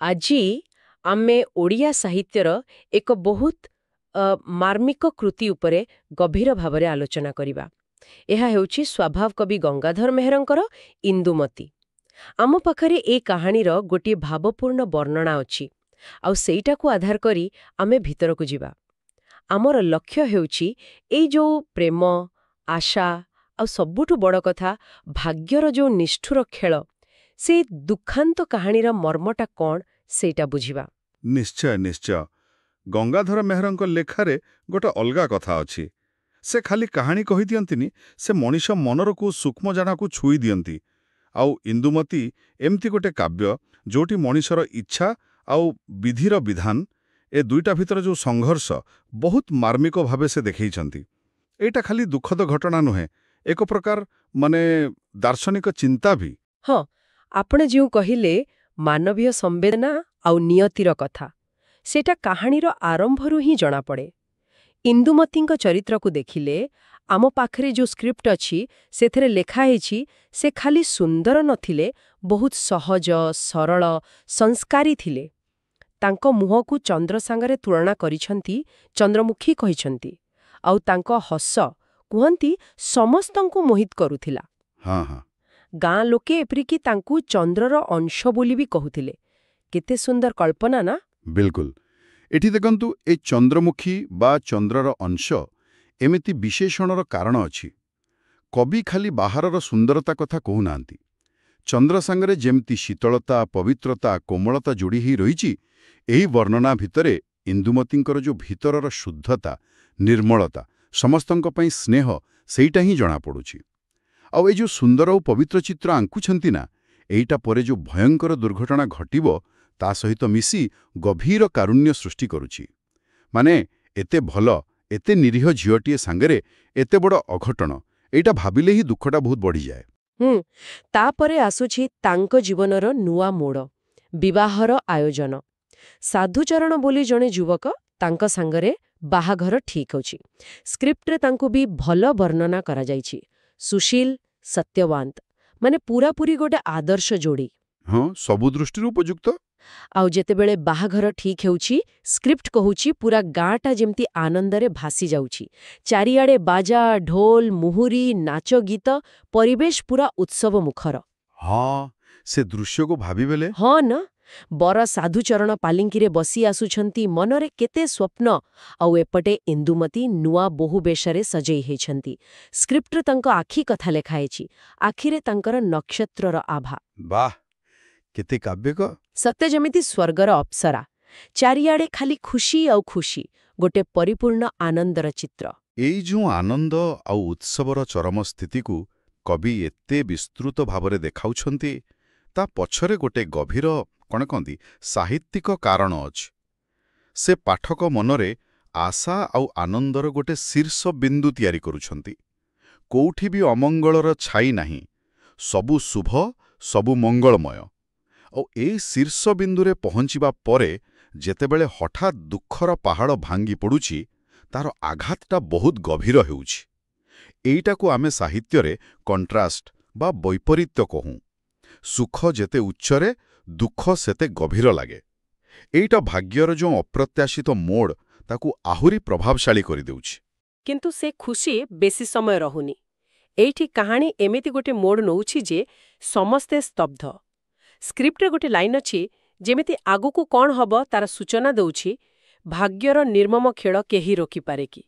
ଆଜି ଆମେ ଓଡ଼ିଆ ସାହିତ୍ୟର ଏକ ବହୁତ ମାର୍ମିକ କୃତି ଉପରେ ଗଭୀର ଭାବରେ ଆଲୋଚନା କରିବା। ଏହା ହେଉଛି ସ୍ୱଭାବ କବି ଗଙ୍ଗାଧର ମେହେରଙ୍କର ଇନ୍ଦୁମତୀ। ଆମ ପାଖରେ ଏ କାହାଣୀର ଗୋଟିଏ ଭାବପୂର୍ଣ୍ଣ ବର୍ଣ୍ଣନା ଅଛି, ଆଉ ସେଇଟାକୁ ଆଧାର କରି ଆମେ ଭିତରକୁ ଯିବା। ଆମର ଲକ୍ଷ୍ୟ ହେଉଛି ଏଇ ଯୋଉ ପ୍ରେମ, ଆଶା ଆଉ ସବୁଠୁ ବଡ଼ କଥା ଭାଗ୍ୟର ଯୋଉ ନିଷ୍ଠୁର ଖେଳ, ସେଇ ଦୁଃଖାନ୍ତ କାହାଣୀର ମର୍ମଟା କ'ଣ ସେଇଟା ବୁଝିବା। ନିଶ୍ଚୟ ନିଶ୍ଚୟ। ଗଙ୍ଗାଧର ମେହେରଙ୍କ ଲେଖାରେ ଗୋଟେ ଅଲଗା କଥା ଅଛି। ସେ ଖାଲି କାହାଣୀ କହିଦିଅନ୍ତିନି, ସେ ମଣିଷ ମନର କୋଉ ସୂକ୍ଷ୍ମଜାଣାକୁ ଛୁଇଁ ଦିଅନ୍ତି। ଆଉ ଇନ୍ଦୁମତୀ ଏମିତି ଗୋଟେ କାବ୍ୟ ଯୋଉଠି ମଣିଷର ଇଚ୍ଛା ଆଉ ବିଧିର ବିଧାନ ଏ ଦୁଇଟା ଭିତରେ ଯୋଉ ସଂଘର୍ଷ ବହୁତ ମାର୍ମିକ ଭାବେ ସେ ଦେଖେଇଛନ୍ତି। ଏଇଟା ଖାଲି ଦୁଃଖଦ ଘଟଣା ନୁହେଁ, ଏକ ପ୍ରକାର ଦାର୍ଶନିକ ଚିନ୍ତା ବି। ହଁ, ଆପଣ ଯେଉଁ କହିଲେ ମାନବୀୟ ସମ୍ବେଦନା ଆଉ ନିୟତିର କଥା, ସେଇଟା କାହାଣୀର ଆରମ୍ଭରୁ ହିଁ ଜଣାପଡ଼େ। ଇନ୍ଦୁମତୀଙ୍କ ଚରିତ୍ରକୁ ଦେଖିଲେ ଆମ ପାଖରେ ଯେଉଁ ସ୍କ୍ରିପ୍ଟ ଅଛି ସେଥିରେ ଲେଖା ହେଇଛି ସେ ଖାଲି ସୁନ୍ଦର ନଥିଲେ, ବହୁତ ସହଜ, ସରଳ, ସଂସ୍କାରୀ ଥିଲେ। ତାଙ୍କ ମୁହଁକୁ ଚନ୍ଦ୍ର ସାଙ୍ଗରେ ତୁଳନା କରିଛନ୍ତି, ଚନ୍ଦ୍ରମୁଖୀ କହିଛନ୍ତି, ଆଉ ତାଙ୍କ ହସ କୁହନ୍ତି ସମସ୍ତଙ୍କୁ ମୋହିତ କରୁଥିଲା। ହଁ ହଁ। ଗାଁ ଲୋକେ ଏପରିକି ତାଙ୍କୁ ଚନ୍ଦ୍ରର ଅଂଶ ବୋଲି ବି କହୁଥିଲେ। କେତେ ସୁନ୍ଦର କଳ୍ପନା ନା? ବିଲକୁଲ। ଏଠି ଦେଖନ୍ତୁ, ଏ ଚନ୍ଦ୍ରମୁଖୀ ବା ଚନ୍ଦ୍ରର ଅଂଶ ଏମିତି ବିଶେଷଣର କାରଣ ଅଛି। କବି ଖାଲି ବାହାରର ସୁନ୍ଦରତା କଥା କହୁନାହାନ୍ତି। ଚନ୍ଦ୍ର ସାଙ୍ଗରେ ଯେମିତି ଶୀତଳତା, ପବିତ୍ରତା, କୋମଳତା ଯୋଡ଼ି ହୋଇ ରହିଛି, ଏହି ବର୍ଣ୍ଣନା ଭିତରେ ଇନ୍ଦୁମତୀଙ୍କର ଯୋଉ ଭିତରର ଶୁଦ୍ଧତା, ନିର୍ମଳତା, ସମସ୍ତଙ୍କ ପାଇଁ ସ୍ନେହ, ସେଇଟା ହିଁ ଜଣାପଡ଼ୁଛି। ଆଉ ଏଇ ଯୋଉ ସୁନ୍ଦର ଓ ପବିତ୍ର ଚିତ୍ର ଆଙ୍କୁଛନ୍ତି ନା, ଏଇଟା ପରେ ଯୋଉ ଭୟଙ୍କର ଦୁର୍ଘଟଣା ଘଟିବ ତା ସହିତ ମିଶି ଗଭୀର କାରୁଣ୍ୟ ସୃଷ୍ଟି କରୁଛି। ମାନେ ଏତେ ଭଲ, ଏତେ ନିରୀହ ଝିଅଟିଏ ସାଙ୍ଗରେ ଏତେ ବଡ଼ ଅଘଟଣ, ଏଇଟା ଭାବିଲେ ହିଁ ଦୁଃଖଟା ବହୁତ ବଢ଼ିଯାଏ। ତାପରେ ଆସୁଛି ତାଙ୍କ ଜୀବନର ନୂଆ ମୋଡ଼, ବିବାହର ଆୟୋଜନ। ସାଧୁଚରଣ ବୋଲି ଜଣେ ଯୁବକ, ତାଙ୍କ ସାଙ୍ଗରେ ବାହାଘର ଠିକ୍ ଅଛି। ସ୍କ୍ରିପ୍ଟରେ ତାଙ୍କୁ ବି ଭଲ ବର୍ଣ୍ଣନା କରାଯାଇଛି। ସୁଶୀଲ, ସତ୍ୟବାନ୍ତ, ମାନେ ପୁରାପୁରି ଗୋଟେ ଆଦର୍ଶ ଯୋଡ଼ି। ହଁ, ସବୁ ଦୃଷ୍ଟିରୁ ଉପଯୁକ୍ତ। ଆଉ ଯେତେବେଳେ ବାହାଘର ଠିକ୍ ହେଉଛି, ସ୍କ୍ରିପ୍ଟ କହୁଛି ପୁରା ଗାଁଟା ଯେମିତି ଆନନ୍ଦରେ ଭାସି ଯାଉଛି। ଚାରିଆଡ଼େ ବାଜା, ଢୋଲ, ମୁହୁରି, ନାଚ, ଗୀତ, ପରିବେଶ ପୁରା ଉତ୍ସବ ମୁଖର। ହଁ, ସେ ଦୃଶ୍ୟକୁ ଭାବିବେଲେ। ହଁ ନା? ବର ସାଧୁଚରଣ ପାଲିଙ୍କିରେ ବସି ଆସୁଛନ୍ତି, ମନରେ କେତେ ସ୍ୱପ୍ନ, ଆଉ ଏପଟେ ଇନ୍ଦୁମତୀ ନୂଆ ବୋହୂ ବେଶରେ ସଜେଇ ହେଇଛନ୍ତି। ସ୍କ୍ରିପ୍ଟରେ ତାଙ୍କ ଆଖି କଥା ଲେଖାହେଇଛି, ଆଖିରେ ତାଙ୍କର ନକ୍ଷତ୍ରର ଆଭା। ବାଃ, କେତେ କାବ୍ୟିକ! ସତେ ଯେମିତି ସ୍ୱର୍ଗର ଅପ୍ସରା। ଚାରିଆଡ଼େ ଖାଲି ଖୁସି ଆଉ ଖୁସି, ଗୋଟେ ପରିପୂର୍ଣ୍ଣ ଆନନ୍ଦର ଚିତ୍ର। ଏଇ ଯେଉଁ ଆନନ୍ଦ ଆଉ ଉତ୍ସବର ଚରମ ସ୍ଥିତିକୁ କବି ଏତେ ବିସ୍ତୃତ ଭାବରେ ଦେଖାଉଛନ୍ତି, ତା ପଛରେ ଗୋଟେ ଗଭୀର କ'ଣ କହନ୍ତି ସାହିତ୍ୟିକ କାରଣ ଅଛି। ସେ ପାଠକ ମନରେ ଆଶା ଆଉ ଆନନ୍ଦର ଗୋଟେ ଶୀର୍ଷ ବିନ୍ଦୁ ତିଆରି କରୁଛନ୍ତି। କୋଉଠି ବି ଅମଙ୍ଗଳର ଛାଇ ନାହିଁ, ସବୁ ଶୁଭ, ସବୁ ମଙ୍ଗଳମୟ। ଆଉ ଏଇ ଶୀର୍ଷ ବିନ୍ଦୁରେ ପହଞ୍ଚିବା ପରେ ଯେତେବେଳେ ହଠାତ୍ ଦୁଃଖର ପାହାଡ଼ ଭାଙ୍ଗି ପଡ଼ୁଛି, ତାର ଆଘାତଟା ବହୁତ ଗଭୀର ହେଉଛି। ଏଇଟାକୁ ଆମେ ସାହିତ୍ୟରେ କଣ୍ଟ୍ରାଷ୍ଟ ବା ବୈପରୀତ୍ୟ କହୁଁ। ସୁଖ ଯେତେ ଉଚ୍ଚରେ, ଦୁଃଖ ସେତେ ଗଭୀର ଲାଗେ। ଏଇଟା ଭାଗ୍ୟର ଯେଉଁ ଅପ୍ରତ୍ୟାଶିତ ମୋଡ଼, ତାକୁ ଆହୁରି ପ୍ରଭାବଶାଳୀ କରିଦେଉଛି। କିନ୍ତୁ ସେ ଖୁସି ବେଶୀ ସମୟ ରହୁନି। ଏଇଠି କାହାଣୀ ଏମିତି ଗୋଟେ ମୋଡ଼ ନେଉଛି ଯେ ସମସ୍ତେ ସ୍ତବ୍ଧ। ସ୍କ୍ରିପ୍ଟରେ ଗୋଟେ ଲାଇନ୍ ଅଛି, ଯେମିତି ଆଗକୁ କ'ଣ ହବ ତାର ସୂଚନା ଦେଉଛି, ଭାଗ୍ୟର ନିର୍ମମ ଖେଳ କେହି ରୋକିପାରେ କି?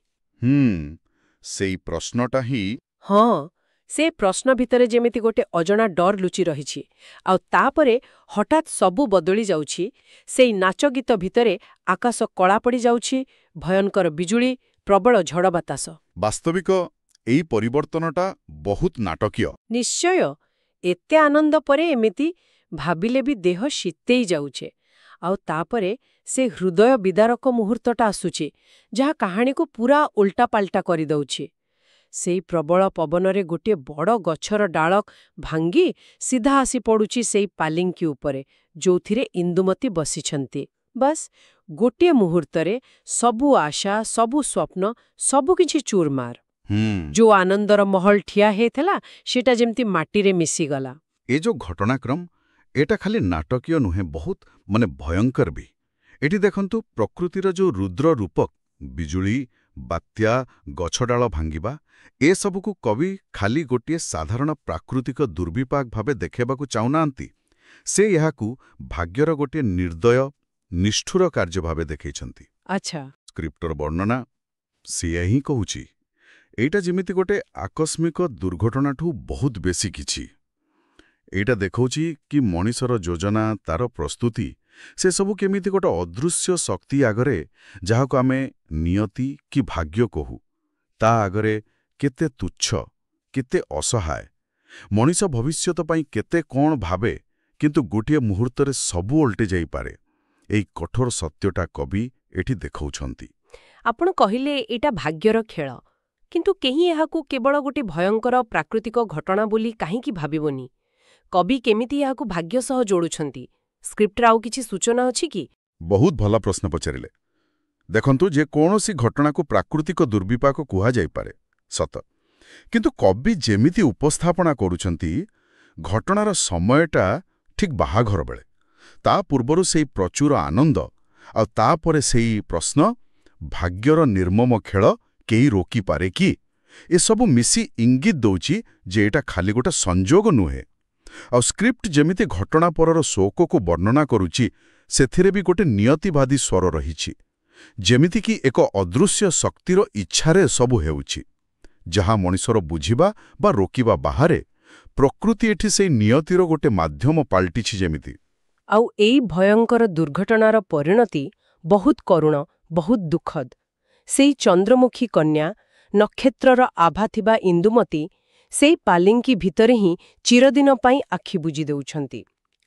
ସେଇ ପ୍ରଶ୍ନଟା ହିଁ। ହଁ, ସେ ପ୍ରଶ୍ନ ଭିତରେ ଯେମିତି ଗୋଟେ ଅଜଣା ଡର ଲୁଚି ରହିଛି। ଆଉ ତାପରେ ହଠାତ୍ ସବୁ ବଦଳି ଯାଉଛି। ସେଇ ନାଚ ଗୀତ ଭିତରେ ଆକାଶ କଳା ପଡ଼ିଯାଉଛି, ଭୟଙ୍କର ବିଜୁଳି, ପ୍ରବଳ ଝଡ଼ ବାତାସ। ବାସ୍ତବିକ ଏଇ ପରିବର୍ତ୍ତନଟା ବହୁତ ନାଟକୀୟ। ନିଶ୍ଚୟ। ଏତେ ଆନନ୍ଦ ପରେ ଏମିତି ଭାବିଲେ ବି ଦେହ ଶୀତେଇ ଯାଉଛେ। ଆଉ ତାପରେ ସେ ହୃଦୟ ବିଦାରକ ମୁହୂର୍ତ୍ତଟା ଆସୁଛି, ଯାହା କାହାଣୀକୁ ପୁରା ଉଲ୍ଟାପାଲ୍ଟା କରିଦେଉଛି। ସେଇ ପ୍ରବଳ ପବନରେ ଗୋଟିଏ ବଡ଼ ଗଛର ଡାଳ ଭାଙ୍ଗି ସିଧା ଆସି ପଡ଼ୁଛି ସେଇ ପାଲିଙ୍କି ଉପରେ, ଯୋଉଥିରେ ଇନ୍ଦୁମତୀ ବସିଛନ୍ତି। ବାସ୍ ଗୋଟିଏ ମୁହୂର୍ତ୍ତରେ ସବୁ ଆଶା, ସବୁ ସ୍ୱପ୍ନ, ସବୁକିଛି ଚୁରମାର। ଯୋଉ ଆନନ୍ଦର ମହଲ ଠିଆ ହେଇଥିଲା, ସେଟା ଯେମିତି ମାଟିରେ ମିଶିଗଲା। ଏ ଯୋଉ ଘଟଣାକ୍ରମ, এটা ଖାଲି ନାଟକୀୟ ନୁହେଁ, ବହୁତ ଭୟଙ୍କର ବି। ଏଠି ଦେଖନ୍ତୁ ପ୍ରକୃତିର ଯୋଉ ରୁଦ୍ର ରୂପ, ବିଜୁଳି, ବାତ୍ୟା, ଗଛଡାଳ ଭାଙ୍ଗିବା, ଏସବୁକୁ କବି ଖାଲି ଗୋଟିଏ ସାଧାରଣ ପ୍ରାକୃତିକ ଦୁର୍ବିପାକ ଭାବେ ଦେଖେଇବାକୁ ଚାହୁଁନାହାନ୍ତି। ସେ ଏହାକୁ ଭାଗ୍ୟର ଗୋଟିଏ ନିର୍ଦ୍ଦୟ, ନିଷ୍ଠୁର କାର୍ଯ୍ୟ ଭାବେ ଦେଖେଇଛନ୍ତି। ଆଚ୍ଛା। ସ୍କ୍ରିପ୍ଟର ବର୍ଣ୍ଣନା ସିଏ ହିଁ କହୁଛି, ଏଇଟା ଯେମିତି ଗୋଟେ ଆକସ୍ମିକ ଦୁର୍ଘଟଣାଠୁ ବହୁତ ବେଶୀ କିଛି। ଏଇଟା ଦେଖଉଛି କି ମଣିଷର ଯୋଜନା, ତାର ପ୍ରସ୍ତୁତି, ସେସବୁ କେମିତି ଗୋଟେ ଅଦୃଶ୍ୟ ଶକ୍ତି ଆଗରେ, ଯାହାକୁ ଆମେ ନିୟତି କି ଭାଗ୍ୟ କହୁ, ତା ଆଗରେ କେତେ ତୁଚ୍ଛ, କେତେ ଅସହାୟ। ମଣିଷ ଭବିଷ୍ୟତ ପାଇଁ କେତେ କ'ଣ ଭାବେ, କିନ୍ତୁ ଗୋଟିଏ ମୁହୂର୍ତ୍ତରେ ସବୁ ଓଲଟି ଯାଇପାରେ। ଏଇ କଠୋର ସତ୍ୟଟା କବି ଏଠି ଦେଖାଉଛନ୍ତି। ଆପଣ କହିଲେ ଏଇଟା ଭାଗ୍ୟର ଖେଳ, କିନ୍ତୁ କେହି ଏହାକୁ କେବଳ ଗୋଟେ ଭୟଙ୍କର ପ୍ରାକୃତିକ ଘଟଣା ବୋଲି କାହିଁକି ଭାବିବନି? କବି କେମିତି ଏହାକୁ ଭାଗ୍ୟ ସହ ଯୋଡୁଛନ୍ତି? ସ୍କ୍ରିପ୍ଟରେ ଆଉ କିଛି ସୂଚନା ଅଛି କି? ବହୁତ ଭଲ ପ୍ରଶ୍ନ ପଚାରିଲେ। ଦେଖନ୍ତୁ, ଯେ କୌଣସି ଘଟଣାକୁ ପ୍ରାକୃତିକ ଦୁର୍ବିପାକ କୁହାଯାଇପାରେ, ସତ। କିନ୍ତୁ କବି ଯେମିତି ଉପସ୍ଥାପନା କରୁଛନ୍ତି, ଘଟଣାର ସମୟଟା ଠିକ୍ ବାହାଘର ବେଳେ। ତା ପୂର୍ବରୁ ସେଇ ପ୍ରଚୁର ଆନନ୍ଦ, ଆଉ ତାପରେ ସେଇ ପ୍ରଶ୍ନ, ଭାଗ୍ୟର ନିର୍ମମ ଖେଳ କେହି ରୋକିପାରେ କି? ଏସବୁ ମିଶି ଇଙ୍ଗିତ ଦଉଛି ଯେ ଏଇଟା ଖାଲି ଗୋଟେ ସଂଯୋଗ ନୁହେଁ। ଆଉ ସ୍କ୍ରିପ୍ଟ ଯେମିତି ଘଟଣା ପରର ଶୋକକୁ ବର୍ଣ୍ଣନା କରୁଛି, ସେଥିରେ ବି ଗୋଟେ ନିୟତିବାଦୀ ସ୍ୱର ରହିଛି। ଯେମିତିକି ଏକ ଅଦୃଶ୍ୟ ଶକ୍ତିର ଇଚ୍ଛାରେ ସବୁ ହେଉଛି, ଯାହା ମଣିଷର ବୁଝିବା ବା ରୋକିବା ବାହାରେ। ପ୍ରକୃତି ଏଠି ସେଇ ନିୟତିର ଗୋଟେ ମାଧ୍ୟମ ପାଲଟିଛି ଯେମିତି। ଆଉ ଏଇ ଭୟଙ୍କର ଦୁର୍ଘଟଣାର ପରିଣତି ବହୁତ କରୁଣ, ବହୁତ ଦୁଃଖଦ। ସେଇ ଚନ୍ଦ୍ରମୁଖୀ କନ୍ୟା, ନକ୍ଷତ୍ରର ଆଭା ଥିବା ଇନ୍ଦୁମତୀ, ସେଇ ପାଲିଙ୍କି ଭିତରେ ହିଁ ଚିରଦିନ ପାଇଁ ଆଖି ବୁଜି ଦେଉଛନ୍ତି।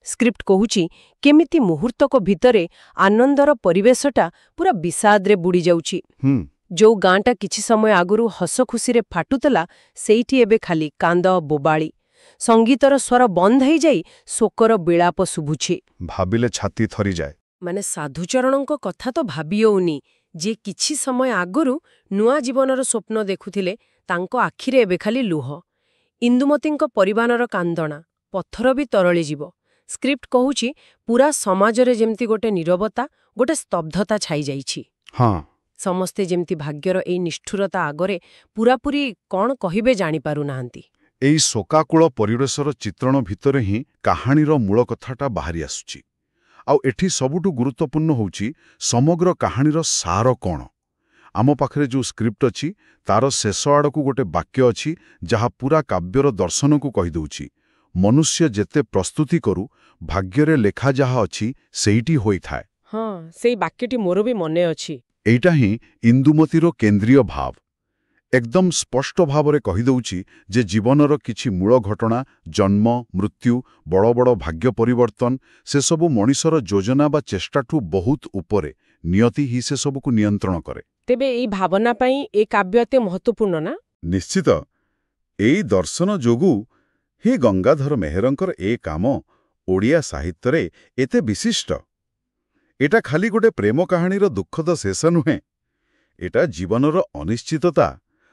ସ୍କ୍ରିପ୍ଟ କହୁଛି କେମିତି ମୁହୂର୍ତ୍ତକ ଭିତରେ ଆନନ୍ଦର ପରିବେଶଟା ପୁରା ବିଷାଦରେ ବୁଡ଼ି ଯାଉଛି। ଯୋଉ ଗାଁଟା କିଛି ସମୟ ଆଗରୁ ହସ ଖୁସିରେ ଫାଟୁଥିଲା, ସେଇଠି ଏବେ ଖାଲି କାନ୍ଦ, ବୋବାଳି। ସଙ୍ଗୀତର ସ୍ୱର ବନ୍ଦ ହେଇଯାଇ ଶୋକର ବିଳାପ ଶୁଭୁଛି। ଭାବିଲେ ଛାତି ଥରିଯାଏ। ସାଧୁଚରଣଙ୍କ କଥା ତ ଭାବିଉନି, ଯିଏ କିଛି ସମୟ ଆଗରୁ ନୂଆ ଜୀବନର ସ୍ୱପ୍ନ ଦେଖୁଥିଲେ, ତାଙ୍କ ଆଖିରେ ଏବେ ଖାଲି ଲୁହ। ଇନ୍ଦୁମତୀଙ୍କ ପରିବାରର କାନ୍ଦଣା, ପଥର ବି ତରଳିଯିବ। ସ୍କ୍ରିପ୍ଟ କହୁଛି ପୁରା ସମାଜରେ ଯେମିତି ଗୋଟେ ନୀରବତା, ଗୋଟେ ସ୍ତବ୍ଧତା ଛାଇଯାଇଛି। ସମସ୍ତେ ଯେମିତି ଭାଗ୍ୟର ଏଇ ନିଷ୍ଠୁରତା ଆଗରେ ପୂରାପୂରି କ'ଣ କହିବେ ଜାଣିପାରୁନାହାନ୍ତି। ଏଇ ଶୋକାକୁଳ ପରିବେଶର ଚିତ୍ରଣ ଭିତରେ ହିଁ କାହାଣୀର ମୂଳ କଥାଟା ବାହାରି ଆସୁଛି। ଆଉ ଏଠି ସବୁଠୁ ଗୁରୁତ୍ୱପୂର୍ଣ୍ଣ ହେଉଛି ସମଗ୍ର କାହାଣୀର ସାର କ'ଣ। ଆମ ପାଖରେ ଯୋଉ ସ୍କ୍ରିପ୍ଟ ଅଛି, ତାର ଶେଷ ଆଡ଼କୁ ଗୋଟେ ବାକ୍ୟ ଅଛି, ଯାହା ପୁରା କାବ୍ୟର ଦର୍ଶନକୁ କହିଦେଉଛି। ମନୁଷ୍ୟ ଯେତେ ପ୍ରସ୍ତୁତି କରୁ, ଭାଗ୍ୟରେ ଲେଖା ଯାହା ଅଛି ସେଇଟି ହୋଇଥାଏ। ହଁ, ସେଇ ବାକ୍ୟଟି ମୋର ବି ମନେ ଅଛି। ଏଇଟା ହିଁ ଇନ୍ଦୁମତୀର କେନ୍ଦ୍ରୀୟ ଭାବ। ଏକଦମ ସ୍ପଷ୍ଟ ଭାବରେ କହିଦେଉଛି ଯେ ଜୀବନର କିଛି ମୂଳ ଘଟଣା, ଜନ୍ମ, ମୃତ୍ୟୁ, ବଡ଼ ବଡ଼ ଭାଗ୍ୟ ପରିବର୍ତ୍ତନ, ସେସବୁ ମଣିଷର ଯୋଜନା ବା ଚେଷ୍ଟାଠୁ ବହୁତ ଉପରେ। ନିୟତି ହିଁ ସେସବୁକୁ ନିୟନ୍ତ୍ରଣ କରେ। ତେବେ ଏଇ ଭାବନା ପାଇଁ ଏ କାବ୍ୟ ଏତେ ମହତ୍ତ୍ୱପୂର୍ଣ୍ଣ ନା? ନିଶ୍ଚିତ। ଏଇ ଦର୍ଶନ ଯୋଗୁଁ ହିଁ ଗଙ୍ଗାଧର ମେହେରଙ୍କର ଏ କାମ ଓଡ଼ିଆ ସାହିତ୍ୟରେ ଏତେ ବିଶିଷ୍ଟ। ଏଟା ଖାଲି ଗୋଟେ ପ୍ରେମ କାହାଣୀର ଦୁଃଖଦ ଶେଷ ନୁହେଁ। ଏଟା ଜୀବନର ଅନିଶ୍ଚିତତା,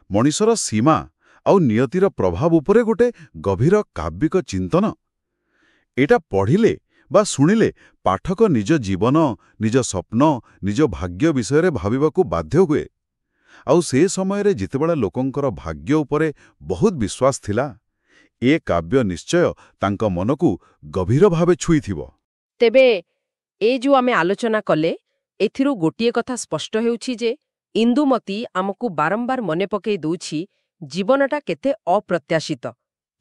ମଣିଷର ସୀମା ଆଉ ନିୟତିର ପ୍ରଭାବ ଉପରେ ଗୋଟେ ଗଭୀର କାବ୍ୟିକ ଚିନ୍ତନ। ଏଟା ପଢ଼ିଲେ ବା ଶୁଣିଲେ ପାଠକ ନିଜ ଜୀବନ, ନିଜ ସ୍ୱପ୍ନ, ନିଜ ଭାଗ୍ୟ ବିଷୟରେ ଭାବିବାକୁ ବାଧ୍ୟ ହୁଏ। ଆଉ ସେ ସମୟରେ ଯେତେବେଳେ ଲୋକଙ୍କର ଭାଗ୍ୟ ଉପରେ ବହୁତ ବିଶ୍ୱାସ ଥିଲା, ଏ କାବ୍ୟ ନିଶ୍ଚୟ ତାଙ୍କ ମନକୁ ଗଭୀର ଭାବେ ଛୁଇଁଥିବ। ତେବେ ଏ ଯୋଉ ଆମେ ଆଲୋଚନା କଲେ, ଏଥିରୁ ଗୋଟିଏ କଥା ସ୍ପଷ୍ଟ ହେଉଛି ଯେ ଇନ୍ଦୁମତୀ ଆମକୁ ବାରମ୍ବାର ମନେ ପକାଇ ଦେଉଛି ଜୀବନଟା କେତେ ଅପ୍ରତ୍ୟାଶିତ,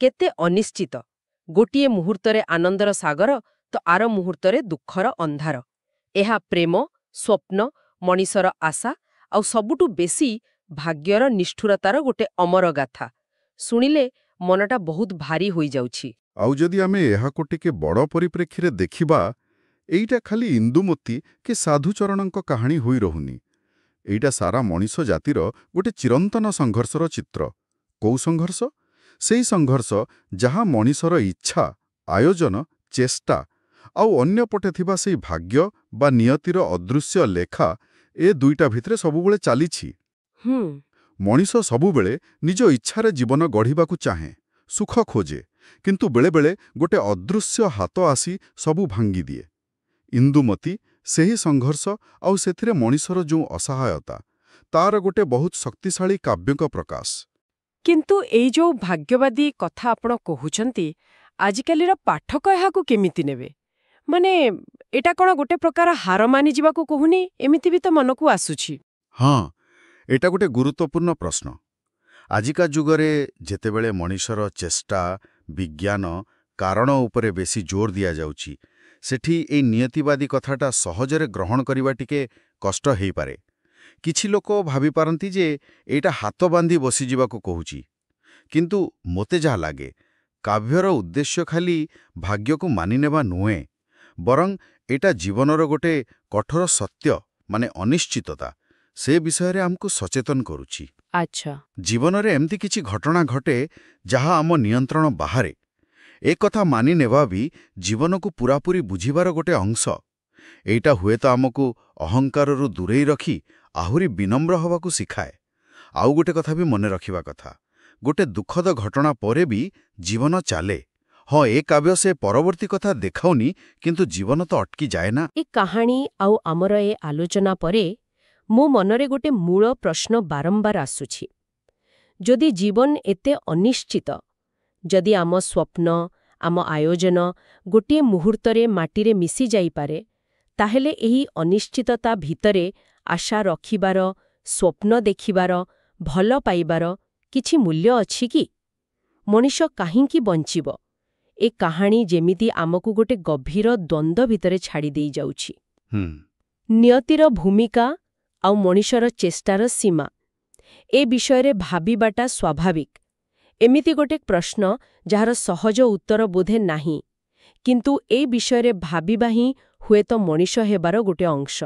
କେତେ ଅନିଶ୍ଚିତ। ଗୋଟିଏ ମୁହୂର୍ତ୍ତରେ ଆନନ୍ଦର ସାଗର, ତ ଆର ମୁହୂର୍ତ୍ତରେ ଦୁଃଖର ଅନ୍ଧାର। ଏହା ପ୍ରେମ, ସ୍ୱପ୍ନ, ମଣିଷର ଆଶା, ଆଉ ସବୁଠୁ ବେଶୀ ଭାଗ୍ୟର ନିଷ୍ଠୁରତାର ଗୋଟେ ଅମର ଗାଥା। ଶୁଣିଲେ ମନଟା ବହୁତ ଭାରୀ ହୋଇଯାଉଛି। ଆଉ ଯଦି ଆମେ ଏହାକୁ ଟିକେ ବଡ଼ ପରିପ୍ରେକ୍ଷୀରେ ଦେଖିବା, ଏଇଟା ଖାଲି ଇନ୍ଦୁମତୀ କି ସାଧୁଚରଣଙ୍କ କାହାଣୀ ହୋଇ ରହୁନି। ଏଇଟା ସାରା ମଣିଷ ଜାତିର ଗୋଟେ ଚିରନ୍ତନ ସଂଘର୍ଷର ଚିତ୍ର। କୋଉ ସଂଘର୍ଷ? ସେଇ ସଂଘର୍ଷ ଯାହା ମଣିଷର ଇଚ୍ଛା, ଆୟୋଜନ, ଚେଷ୍ଟା ଆଉ ଅନ୍ୟପଟେ ଥିବା ସେଇ ଭାଗ୍ୟ ବା ନିୟତିର ଅଦୃଶ୍ୟ ଲେଖା, ଏ ଦୁଇଟା ଭିତରେ ସବୁବେଳେ ଚାଲିଛି। ମଣିଷ ସବୁବେଳେ ନିଜ ଇଚ୍ଛାରେ ଜୀବନ ଗଢ଼ିବାକୁ ଚାହେଁ, ସୁଖ ଖୋଜେ, କିନ୍ତୁ ବେଳେବେଳେ ଗୋଟେ ଅଦୃଶ୍ୟ ହାତ ଆସି ସବୁ ଭାଙ୍ଗିଦିଏ। ଇନ୍ଦୁମତୀ, ସେହି ସଂଘର୍ଷ ଆଉ ସେଥିରେ ମଣିଷର ଯେଉଁ ଅସହାୟତା, ତାର ଗୋଟେ ବହୁତ ଶକ୍ତିଶାଳୀ କାବ୍ୟିକ ପ୍ରକାଶ। କିନ୍ତୁ ଏଇ ଯୋଉ ଭାଗ୍ୟବାଦୀ କଥା ଆପଣ କହୁଛନ୍ତି, ଆଜିକାଲିର ପାଠକ ଏହାକୁ କେମିତି ନେବେ? ମାନେ ଏଟା କ'ଣ ଗୋଟେ ପ୍ରକାର ହାର ମାନିଯିବାକୁ କହୁନି? ଏମିତି ବି ତ ମନକୁ ଆସୁଛି। ହଁ, ଏଇଟା ଗୋଟେ ଗୁରୁତ୍ୱପୂର୍ଣ୍ଣ ପ୍ରଶ୍ନ। ଆଜିକା ଯୁଗରେ ଯେତେବେଳେ ମଣିଷର ଚେଷ୍ଟା, ବିଜ୍ଞାନ, କାରଣ ଉପରେ ବେଶୀ ଜୋର ଦିଆଯାଉଛି, ସେଠି ଏଇ ନିୟତିବାଦୀ କଥାଟା ସହଜରେ ଗ୍ରହଣ କରିବା ଟିକେ କଷ୍ଟ ହେଇପାରେ। କିଛି ଲୋକ ଭାବିପାରନ୍ତି ଯେ ଏଇଟା ହାତ ବାନ୍ଧି ବସିଯିବାକୁ କହୁଛି। କିନ୍ତୁ ମୋତେ ଯାହା ଲାଗେ, କାବ୍ୟର ଉଦ୍ଦେଶ୍ୟ ଖାଲି ଭାଗ୍ୟକୁ ମାନିନେବା ନୁହେଁ, ବରଂ ଏଇଟା ଜୀବନର ଗୋଟେ କଠୋର ସତ୍ୟ, ମାନେ ଅନିଶ୍ଚିତତା, ସେ ବିଷୟରେ ଆମକୁ ସଚେତନ କରୁଛି। ଆଚ୍ଛା। ଜୀବନରେ ଏମିତି କିଛି ଘଟଣା ଘଟେ ଯାହା ଆମ ନିୟନ୍ତ୍ରଣ ବାହାରେ। ଏ କଥା ମାନିନେବା ବି ଜୀବନକୁ ପୂରାପୂରି ବୁଝିବାର ଗୋଟେ ଅଂଶ। ଏଇଟା ହୁଏତ ଆମକୁ ଅହଙ୍କାରରୁ ଦୂରେଇ ରଖି ଆହୁରି ବିନମ୍ର ହେବାକୁ ଶିଖାଏ। ଆଉ ଗୋଟେ କଥା ବି ମନେ ରଖିବା କଥା, ଗୋଟେ ଦୁଃଖଦ ଘଟଣା ପରେ ବି ଜୀବନ ଚାଲେ। ହଁ, ଏ କାବ୍ୟ ସେ ପରବର୍ତ୍ତୀ କଥା ଦେଖାଉନି, କିନ୍ତୁ ଜୀବନ ତ ଅଟକି ଯାଏ ନା। ଏ କାହାଣୀ ଆଉ ଆମର ଏ ଆଲୋଚନା ପରେ ମୋ ମନରେ ଗୋଟେ ମୂଳ ପ୍ରଶ୍ନ ବାରମ୍ବାର ଆସୁଛି। ଯଦି ଜୀବନ ଏତେ ଅନିଶ୍ଚିତ, ଯଦି ଆମ ସ୍ୱପ୍ନ, ଆମ ଆୟୋଜନ ଗୋଟିଏ ମୁହୂର୍ତ୍ତରେ ମାଟିରେ ମିଶି ଯାଇପାରେ, ତାହେଲେ ଏହି ଅନିଶ୍ଚିତତା ଭିତରେ ଆଶା ରଖିବାର, ସ୍ୱପ୍ନ ଦେଖିବାର, ଭଲ ପାଇବାର କିଛି ମୂଲ୍ୟ ଅଛି କି? ମଣିଷ କାହିଁକି ବଞ୍ଚିବ? ଏ କାହାଣୀ ଯେମିତି ଆମକୁ ଗୋଟେ ଗଭୀର ଦ୍ୱନ୍ଦ୍ୱ ଭିତରେ ଛାଡ଼ି ଦେଇ ଯାଉଛି। ନିୟତିର ଭୂମିକା ଆଉ ମଣିଷର ଚେଷ୍ଟାର ସୀମା, ଏ ବିଷୟରେ ଭାବିବାଟା ସ୍ୱାଭାବିକ। ଏମିତି ଗୋଟେ ପ୍ରଶ୍ନ ଯାହାର ସହଜ ଉତ୍ତର ବୋଧେ ନାହିଁ, କିନ୍ତୁ ଏ ବିଷୟରେ ଭାବିବା ହିଁ ହୁଏତ ମଣିଷ ହେବାର ଗୋଟେ ଅଂଶ।